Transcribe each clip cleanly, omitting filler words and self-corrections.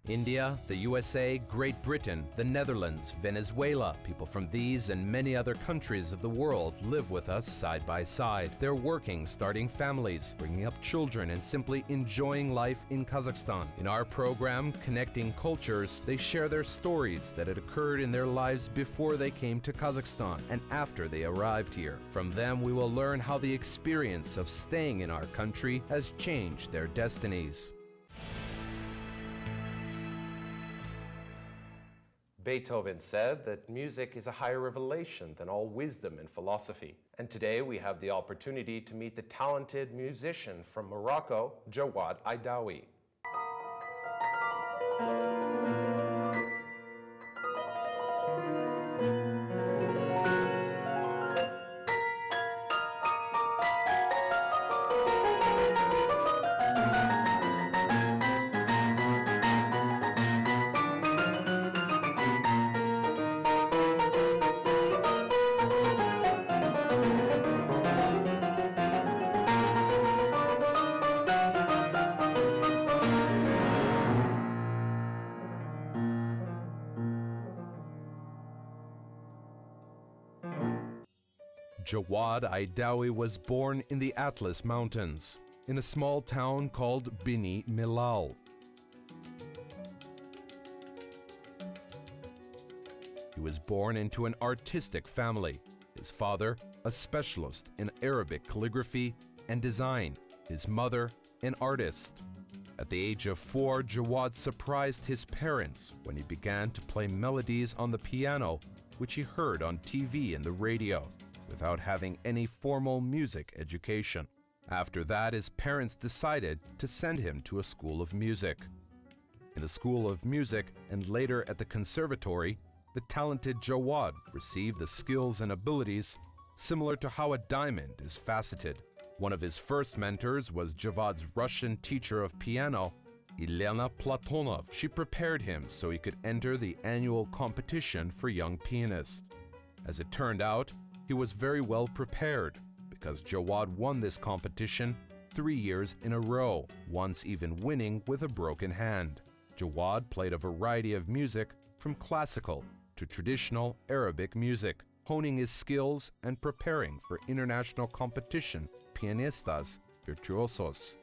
India, the USA, Great Britain, the Netherlands, Venezuela. People from these and many other countries of the world live with us side by side. They're working, starting families, bringing up children, and simply enjoying life in Kazakhstan. In our program, Connecting Cultures, they share their stories that had occurred in their lives before they came to Kazakhstan and after they arrived here. From them, we will learn how the experience of staying in our country has changed their destinies. Beethoven said that music is a higher revelation than all wisdom and philosophy. And today we have the opportunity to meet the talented musician from Morocco, Jawad Aidaoui. Jawad Aidaoui was born in the Atlas Mountains, in a small town called Bini Milal. He was born into an artistic family. His father, a specialist in Arabic calligraphy and design. His mother, an artist. At the age of 4, Jawad surprised his parents when he began to play melodies on the piano, which he heard on TV and the radio, without having any formal music education. After that, his parents decided to send him to a school of music. In the school of music and later at the conservatory, the talented Jawad received the skills and abilities similar to how a diamond is faceted. One of his first mentors was Jawad's Russian teacher of piano, Elena Platonov. She prepared him so he could enter the annual competition for young pianists. As it turned out, he was very well prepared because Jawad won this competition 3 years in a row, once even winning with a broken hand. Jawad played a variety of music from classical to traditional Arabic music, honing his skills and preparing for international competition, pianistas virtuosos.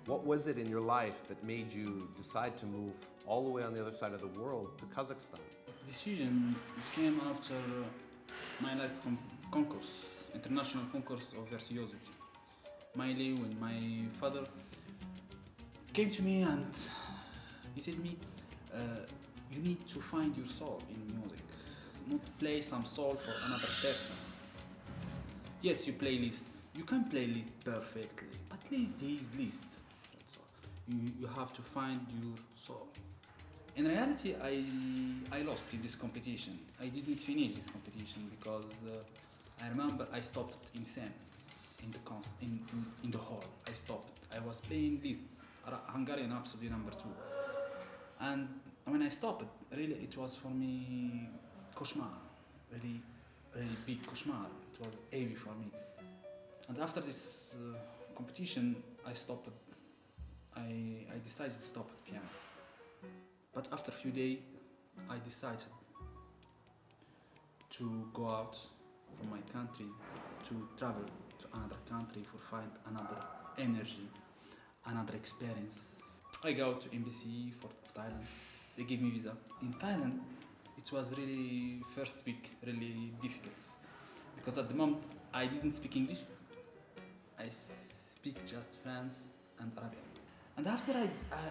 What was it in your life that made you decide to move all the way on the other side of the world to Kazakhstan? Decision came after my last concourse, international concourse of virtuosity. Mainly when my father came to me and he said to me, you need to find your soul in music, not play some soul for another person. Yes, you play Liszt. You can play Liszt perfectly, but Liszt is Liszt. You have to find your soul. In reality, I lost in this competition. I didn't finish this competition because I remember I stopped in scene, in the hall. I stopped. I was playing Liszt, Hungarian Rhapsody No. 2. And when I stopped, really it was for me cauchemar, really big cauchemar. It was heavy for me. And after this competition, I stopped. I decided to stop at piano. But after a few days, I decided to go out from my country, to travel to another country for find another energy, another experience. I go to embassy for Thailand. They give me visa. In Thailand, it was really first week really difficult because at the moment I didn't speak English. I speak just French and Arabic. And after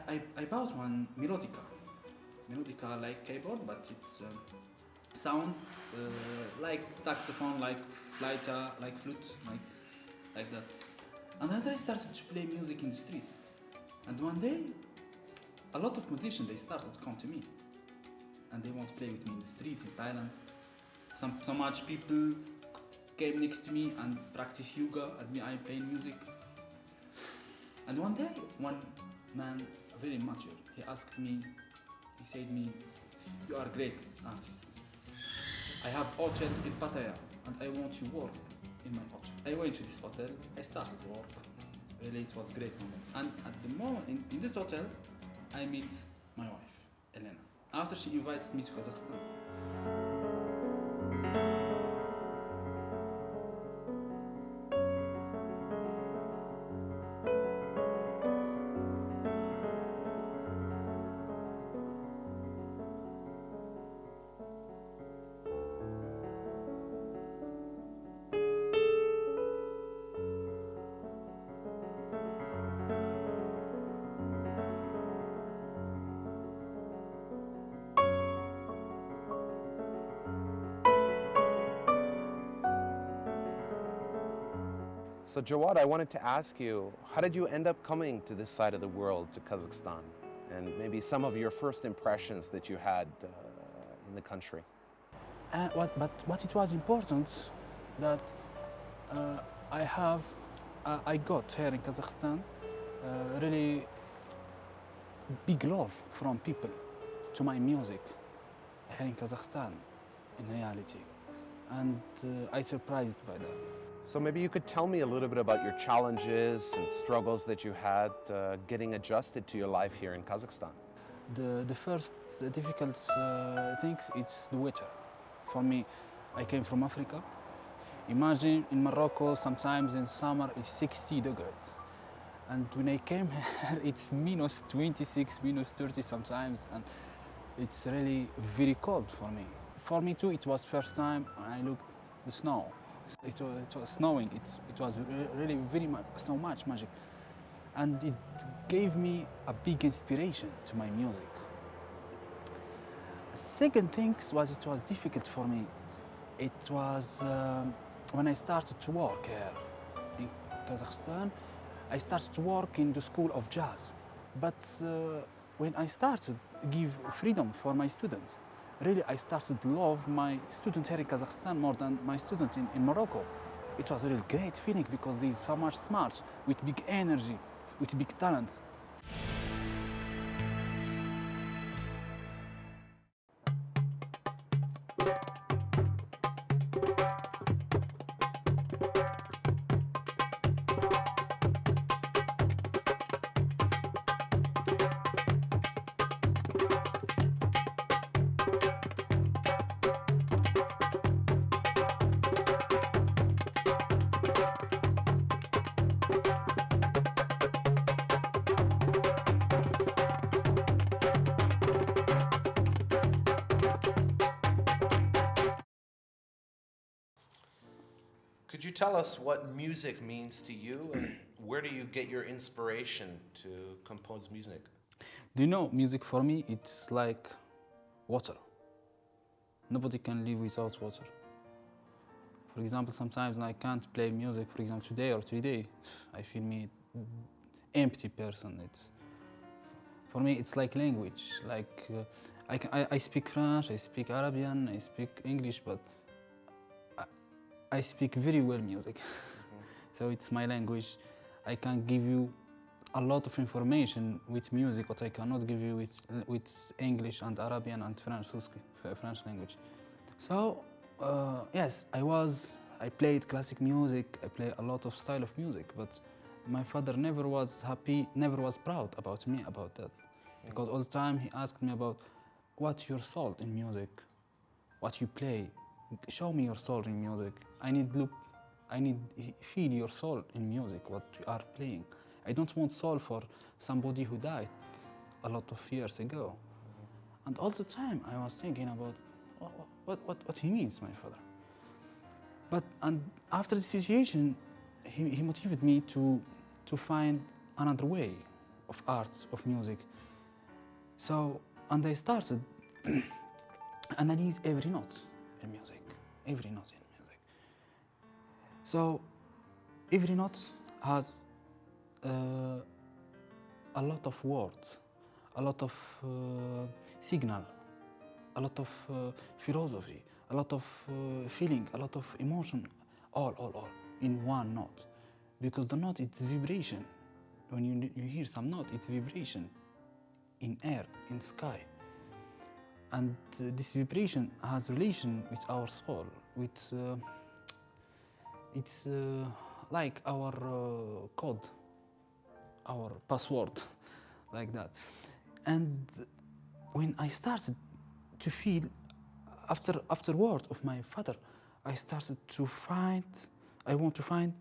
I bought one melodica like keyboard, but it's sound like saxophone, like flute, like that. And after I started to play music in the street, and one day a lot of musicians they started to come to me, and they want to play with me in the street in Thailand. So much people came next to me and practice yoga, and me I playing music. And one day, one man, very mature, he asked me, he said me, you are a great artist. I have hotel in Pattaya and I want you work in my hotel. I went to this hotel, I started work Really, it was great moment. And at the moment, in this hotel, I meet my wife, Elena. After she invites me to Kazakhstan. So Jawad, I wanted to ask you, how did you end up coming to this side of the world, to Kazakhstan? And maybe some of your first impressions that you had in the country. But it was important that I got here in Kazakhstan really big love from people to my music here in Kazakhstan in reality. And I surprised by that. So maybe you could tell me a little bit about your challenges and struggles that you had getting adjusted to your life here in Kazakhstan. The first difficult things, it's the weather. For me, I came from Africa. Imagine in Morocco, sometimes in summer it's 60 degrees. And when I came here, it's minus 26, minus 30 sometimes, and it's really very cold for me. For me too, it was first time when I looked the snow. It was snowing. It was really so much magic, and it gave me a big inspiration to my music. Second thing was it was difficult for me. It was when I started to work here in Kazakhstan. I started to work in the school of jazz, but when I started to give freedom for my students, really, I started to love my students here in Kazakhstan more than my students in Morocco. It was a really great feeling because they're so much smart, with big energy, with big talent. Could you tell us what music means to you and where do you get your inspiration to compose music? Do you know, music for me, it's like water. Nobody can live without water. For example, sometimes I can't play music, for example, today or 3 days, I feel me empty person. For me, it's like language. Like I speak French, I speak Arabian, I speak English, but I speak very well music. So it's my language. I can give you a lot of information with music, what I cannot give you with English and Arabian and French language. So yes, I played classic music, I play a lot of style of music, but my father never was happy, never was proud about me about that. Because all the time he asked me about what's your soul in music, what you play, show me your soul in music. I need feel your soul in music, what you are playing. I don't want soul for somebody who died a lot of years ago. And all the time I was thinking about what he means, my father. And after the situation, he motivated me to find another way of art, of music. So, and I started analyze every note in music, every note in music. So, every note has a lot of words, a lot of signal, a lot of philosophy, a lot of feeling, a lot of emotion, all in one note. Because the note is vibration. When you hear some note, it's vibration in air, in sky. And this vibration has relation with our soul, with it's like our code our password, like that. And when I started to feel, after words of my father, I started to find, I want to find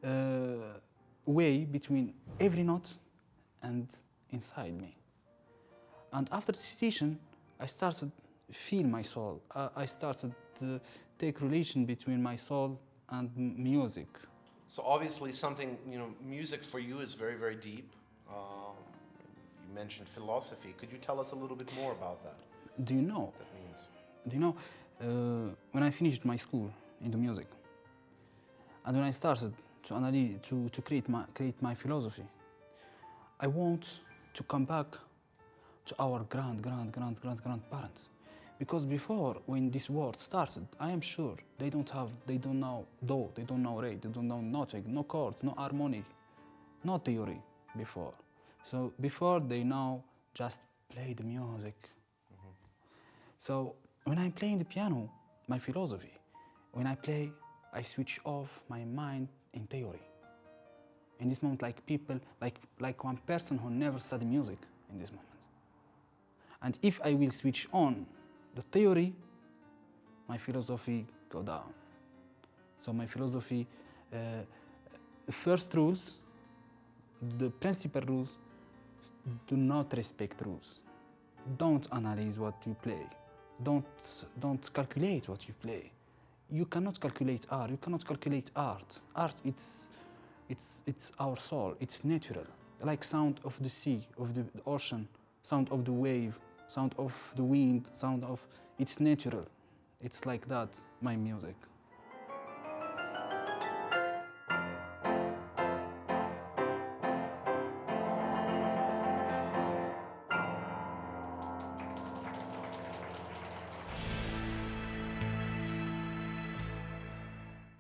a way between every note and inside me. And after the situation, I started feel my soul. I started to take relation between my soul and music. So obviously something, music for you is very, very deep. You mentioned philosophy. Could you tell us a little bit more about that? Do you know? That means? Do you know, when I finished my school in the music, and when I started to analyze, to create my philosophy, I want to come back to our grandparents. Because before, when this world started, I am sure they don't know do, they don't know re, they don't know nothing, no chords, no harmony, no theory before. So before they know just play the music. Mm-hmm. So when I'm playing the piano, my philosophy, when I play, I switch off my mind in theory. In this moment, like people, like one person who never studied music in this moment. And if I will switch on the theory, my philosophy go down. So my philosophy, the first rules, the principal rules, do not respect rules. Don't analyze what you play. Don't calculate what you play. You cannot calculate art. You cannot calculate art. Art, it's our soul. It's natural, like sound of the sea, of the ocean, sound of the wave, sound of the wind, sound of, it's natural. It's like that, my music.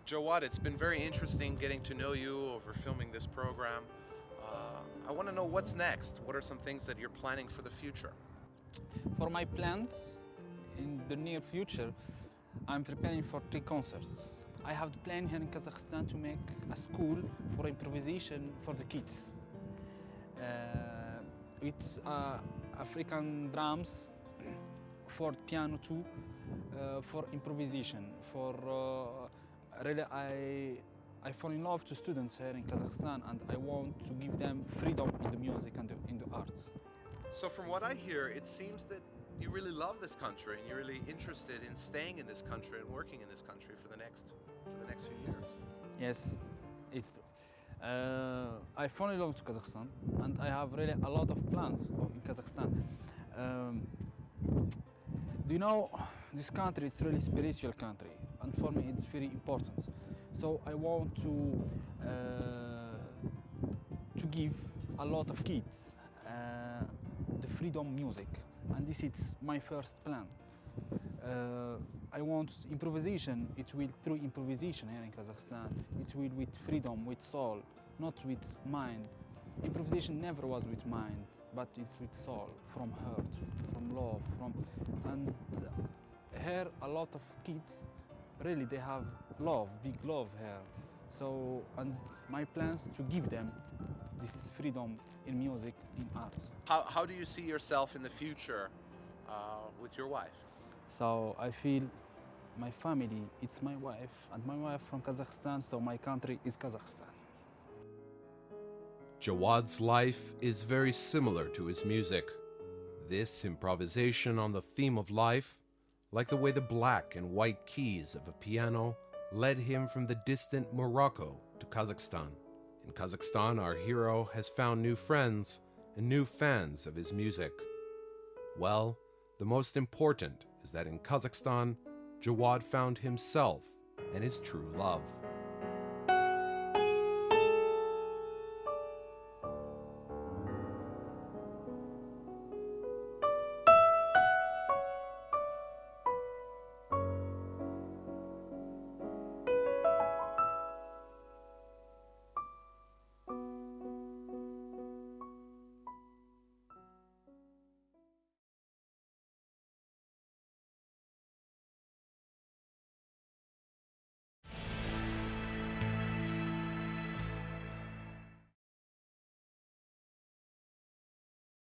Jawad, it's been very interesting getting to know you over filming this program. I want to know what's next. What are some things that you're planning for the future? For my plans in the near future, I'm preparing for 3 concerts. I have the plan here in Kazakhstan to make a school for improvisation for the kids. With African drums, for piano too, for improvisation. Really, I fall in love to students here in Kazakhstan, and I want to give them freedom in the music and in the arts. So from what I hear, it seems that you really love this country and you're really interested in staying in this country and working in this country for the next few years. Yes, it's true. I fall in love to Kazakhstan, and I have really a lot of plans in Kazakhstan. Do you know, this country, it's really spiritual country, and for me it's very important. So I want to give a lot of kids the freedom music, and this is my first plan. I want improvisation. It will through improvisation here in Kazakhstan. It will with freedom, with soul, not with mind. Improvisation never was with mind, but it's with soul, from heart, from love, and here a lot of kids, really they have love, big love here. So, and my plans to give them this freedom in music, in arts. How do you see yourself in the future with your wife? So I feel my family, it's my wife, and my wife from Kazakhstan, so my country is Kazakhstan. Jawad's life is very similar to his music. This improvisation on the theme of life, like the way the black and white keys of a piano led him from the distant Morocco to Kazakhstan. In Kazakhstan, our hero has found new friends and new fans of his music. Well, the most important is that in Kazakhstan, Jawad found himself and his true love.